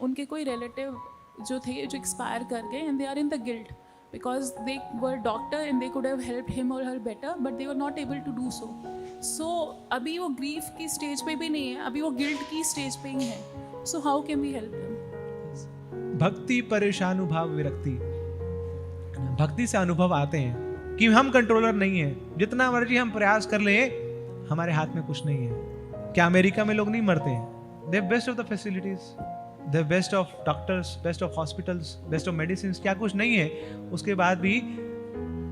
उनके कोई रिलेटिव जो थे जो एक्सपायर कर गए and they are in the guilt because they were doctor and they could have help him or her better but they were not able to do so अभी वो grief की स्टेज पे भी नहीं है, अभी वो गिल्ट की स्टेज पे ही है. So how can we help him? भक्ति परेशानुभाव विरक्ति. भक्ति से अनुभव आते हैं कि हम कंट्रोलर नहीं हैं. जितना मर्जी हम प्रयास कर ले हमारे हाथ में कुछ नहीं है. क्या अमेरिका में लोग नहीं मरते हैं? The best of the facilities, the best of doctors, best of hospitals, best of medicine. क्या कुछ नहीं है? उसके बाद भी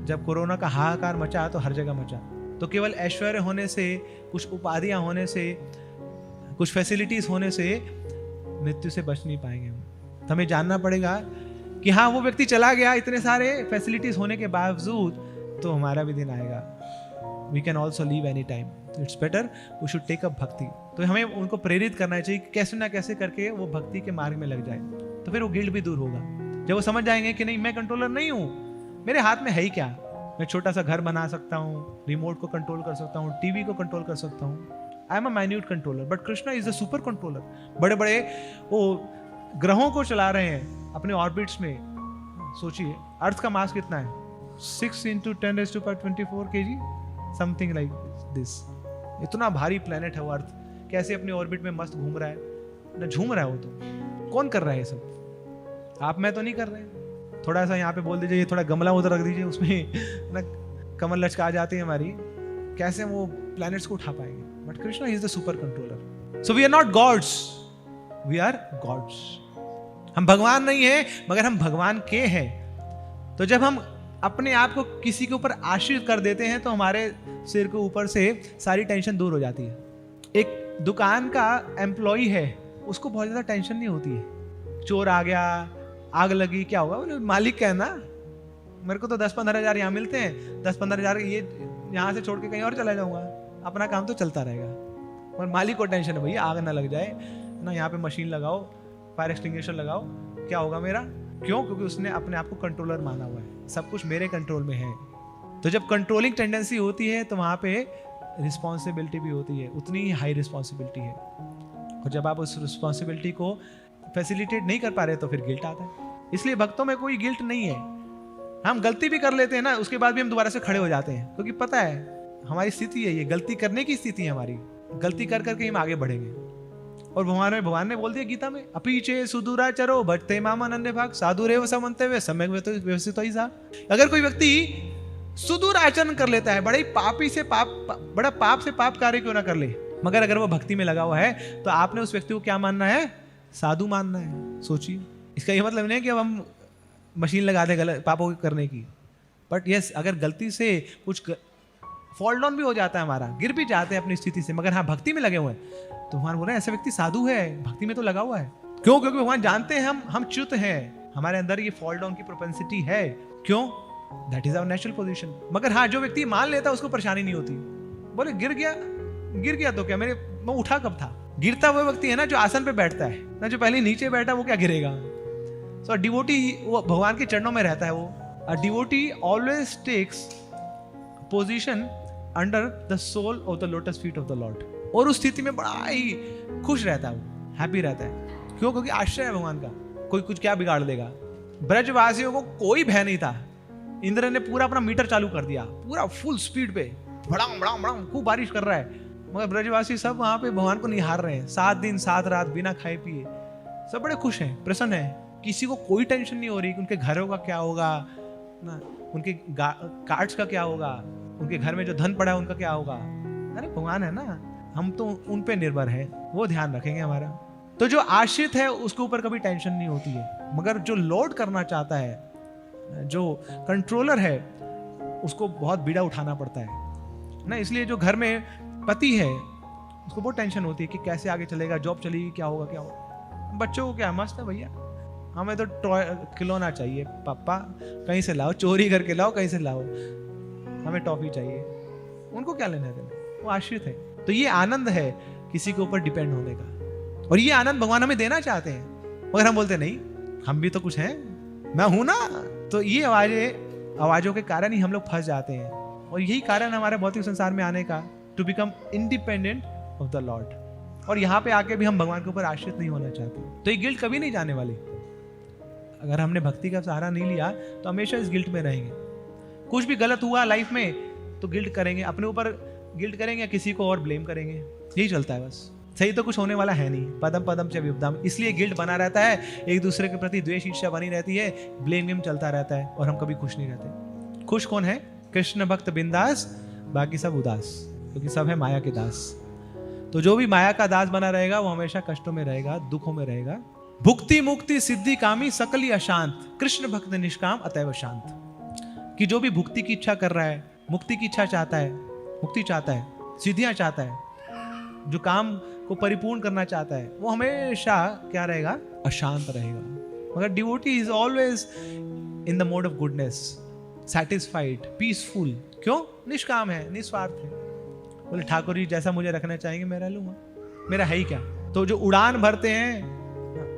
जब कोरोना का हाहाकार मचा तो हर जगह मचा. तो केवल ऐश्वर्य होने से, कुछ उपाधियां होने से, कुछ फैसिलिटीज होने से मृत्यु से बच नहीं पाएंगे हम. तो हमें जानना पड़ेगा कि हाँ, वो व्यक्ति चला गया इतने सारे फैसिलिटीज होने के बावजूद, तो हमारा भी दिन आएगा. We can also leave any time. It's better we should take up bhakti. तो हमें उनको प्रेरित करना चाहिए कि कैसे ना कैसे करके वो भक्ति के मार्ग में लग जाए. तो फिर वो गिल्ट भी दूर होगा. जब वो समझ जाएंगे कि नहीं, मैं कंट्रोलर नहीं हूँ, मेरे हाथ में है ही क्या. मैं छोटा सा घर बना सकता हूँ, रिमोट को कंट्रोल कर सकता हूँ, टीवी को कंट्रोल कर सकता हूँ. I am a minute controller but Krishna is the super controller. बड़े बड़े वो ग्रहों को चला रहे हैं अपने ऑर्बिट्स में. सोचिए अर्थ का मास कितना है? 6 × 10⁻24 kg, समथिंग लाइक दिस. इतना भारी प्लेनेट है वो अर्थ. कैसे अपने ऑर्बिट में मस्त घूम रहा है ना, झूम रहा है वो. तो कौन कर रहा है ये सब? आप मैं तो नहीं कर रहे हैं. थोड़ा सा यहाँ पे बोल दीजिए, थोड़ा गमला उधर रख दीजिए, उसमें ना कमर लचका जाती है हमारी. कैसे वो प्लैनेट्स को उठा पाएंगे? But Krishna is the super controller. So we are not gods, we are gods. हम भगवान नहीं है मगर हम भगवान के हैं. तो जब हम अपने आप को किसी के ऊपर आश्रित कर देते हैं तो हमारे सिर के ऊपर से सारी टेंशन दूर हो जाती है. एक दुकान का एम्प्लॉय है, उसको बहुत ज्यादा टेंशन नहीं होती है. चोर आ गया, आग लगी, क्या होगा? बोले मालिक का है ना, मेरे को तो 10-15 हज़ार यहाँ मिलते हैं, 10-15 हज़ार ये यहाँ से छोड़ के कहीं और चला जाऊंगा, अपना काम तो चलता रहेगा. और मालिक को टेंशन है, भैया आग ना लग जाए ना, यहाँ पे मशीन लगाओ, फायर एक्सटिंग्विशर लगाओ, क्या होगा मेरा? क्यों? क्योंकि उसने अपने आप को कंट्रोलर माना हुआ है, सब कुछ मेरे कंट्रोल में है. तो जब कंट्रोलिंग टेंडेंसी होती है तो वहाँ पे रिस्पॉन्सिबिलिटी भी होती है, उतनी ही हाई रिस्पॉन्सिबिलिटी है. और जब आप उस रिस्पॉन्सिबिलिटी को फैसिलिटेट नहीं कर पा रहे तो फिर गिल्ट आता है. इसलिए भक्तों में कोई गिल्ट नहीं है. हम गलती भी कर लेते हैं ना, उसके बाद भी हम दोबारा से खड़े हो जाते हैं, क्योंकि पता है हमारी स्थिति है, ये गलती करने की स्थिति है हमारी. गलती कर करके हम आगे बढ़ेंगे. और भगवान ने बोल दिया गीता में, अपीचे सुदूराचरो भटते मामा अन्य भाग साधु रेव समन्ते वे सम्यक व्यवस्थित ही सा. अगर कोई व्यक्ति सुदूर आचरण कर लेता है, बड़ा पाप से पाप कार्य क्यों ना कर ले, मगर अगर वो भक्ति में लगा हुआ है तो आपने उस व्यक्ति को क्या मानना है? साधु मानना है. सोचिए, इसका ये मतलब नहीं है कि अब हम मशीन लगा दें गलत पापों को करने की. बट यस, अगर गलती से कुछ फॉल डाउन भी हो जाता है, हमारा गिर भी जाते हैं अपनी स्थिति से, मगर हाँ भक्ति में लगे हुए हैं, तो भगवान बोल रहे हैं ऐसा व्यक्ति साधु है, भक्ति में तो लगा हुआ है. क्यों? क्योंकि भगवान जानते हैं हम च्युत हैं, हमारे अंदर ये फॉल डाउन की प्रोपेंसिटी है. क्यों? That is our natural position. मगर हाँ, जो व्यक्ति मान लेता है उसको परेशानी नहीं होती. बोले गिर गया तो क्या, मैं उठा कब था? गिरता वो व्यक्ति है ना जो आसन पे बैठता है ना, जो पहले नीचे बैठा वो क्या गिरेगा? सो डिवोटी वो भगवान के चरणों में रहता है. वो a devotee always takes position under the sole of the lotus feet of the lord. और उस स्थिति में बड़ा ही खुश रहता है, वो हैप्पी रहता है. क्यों? क्योंकि आश्रय है भगवान का. कोई कुछ क्या बिगाड़ देगा? ब्रजवासियों को कोई भय नहीं था. इंद्र ने पूरा अपना मीटर चालू कर दिया, पूरा फुल स्पीड पे, बड़ा खूब बारिश कर रहा है, मगर ब्रजवासी सब वहां पे भगवान को निहार रहे हैं. 7 दिन 7 रात बिना खाए पिए, सब बड़े खुश हैं, प्रसन्न हैं. किसी को कोई टेंशन नहीं हो रही कि उनके घरों का क्या होगा ना, उनके कार्ड्स का क्या होगा, उनके घर में जो धन पड़ा है उनका क्या होगा. अरे भगवान है ना, हम तो उन पे निर्भर है, वो ध्यान रखेंगे हमारा. तो जो आश्रित है उसके ऊपर कभी टेंशन नहीं होती है, मगर जो लोड करना चाहता है, जो कंट्रोलर है, उसको बहुत बीड़ा उठाना पड़ता है ना. इसलिए जो घर में पति है उसको बहुत टेंशन होती है कि कैसे आगे चलेगा, जॉब चलेगी, क्या होगा. बच्चों को क्या, मस्त है भैया, हमें तो खिलौना चाहिए, पापा कहीं से लाओ, चोरी करके लाओ, कहीं से लाओ, हमें टॉफी चाहिए. उनको क्या लेना देना, वो आश्रित है. तो ये आनंद है किसी के ऊपर डिपेंड होने का, और ये आनंद भगवान हमें देना चाहते हैं, मगर हम बोलते नहीं, हम भी तो कुछ हैं, मैं हूं ना. तो ये आवाजों के कारण ही हम लोग फंस जाते हैं. और यही कारण हमारे भौतिक संसार में आने का, to become independent of the lord. और यहाँ पे आके भी हम भगवान के ऊपर आश्रित नहीं होना चाहते, तो ये गिल्ट कभी नहीं जाने वाली। अगर हमने भक्ति का सहारा नहीं लिया तो हमेशा इस गिल्ट में रहेंगे। कुछ भी गलत हुआ लाइफ में तो गिल्ट करेंगे, अपने ऊपर गिल्ट करेंगे या किसी को और ब्लेम करेंगे, यही चलता है बस। सही तो कुछ होने वाला है नहीं, पदम पदम च विपदम, इसलिए गिल्ट बना रहता है, एक दूसरे के प्रति द्वेष ईर्ष्या बनी रहती है, ब्लेम गेम चलता रहता है और हम कभी खुश नहीं रहते। खुश कौन है? कृष्ण भक्त बिंदास, बाकी सब उदास, क्योंकि सब है माया के दास। तो जो भी माया का दास बना रहेगा वो हमेशा कष्टों में रहेगा, दुखों में रहेगा। भुक्ति मुक्ति सिद्धि कामी सकली अशांत, कृष्ण भक्त निष्काम अतैव शांत। कि जो भी भुक्ति की इच्छा कर रहा है, मुक्ति की इच्छा चाहता है, मुक्ति चाहता है, सिद्धियां चाहता है, जो काम को परिपूर्ण करना चाहता है, वो हमेशा क्या रहेगा? अशांत रहेगा। मगर devotee is always in the mode of goodness, satisfied, peaceful. क्यों? निष्काम है, निस्वार्थ है। बोले ठाकुर जी जैसा मुझे रखना चाहेंगे मैं रह लूंगा, मेरा है ही क्या। तो जो उड़ान भरते हैं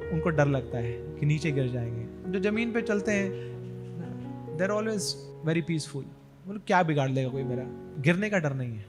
उनको डर लगता है कि नीचे गिर जाएंगे, जो जमीन पे चलते हैं देयर ऑलवेज वेरी पीसफुल। बोले क्या बिगाड़ लेगा कोई मेरा, गिरने का डर नहीं है।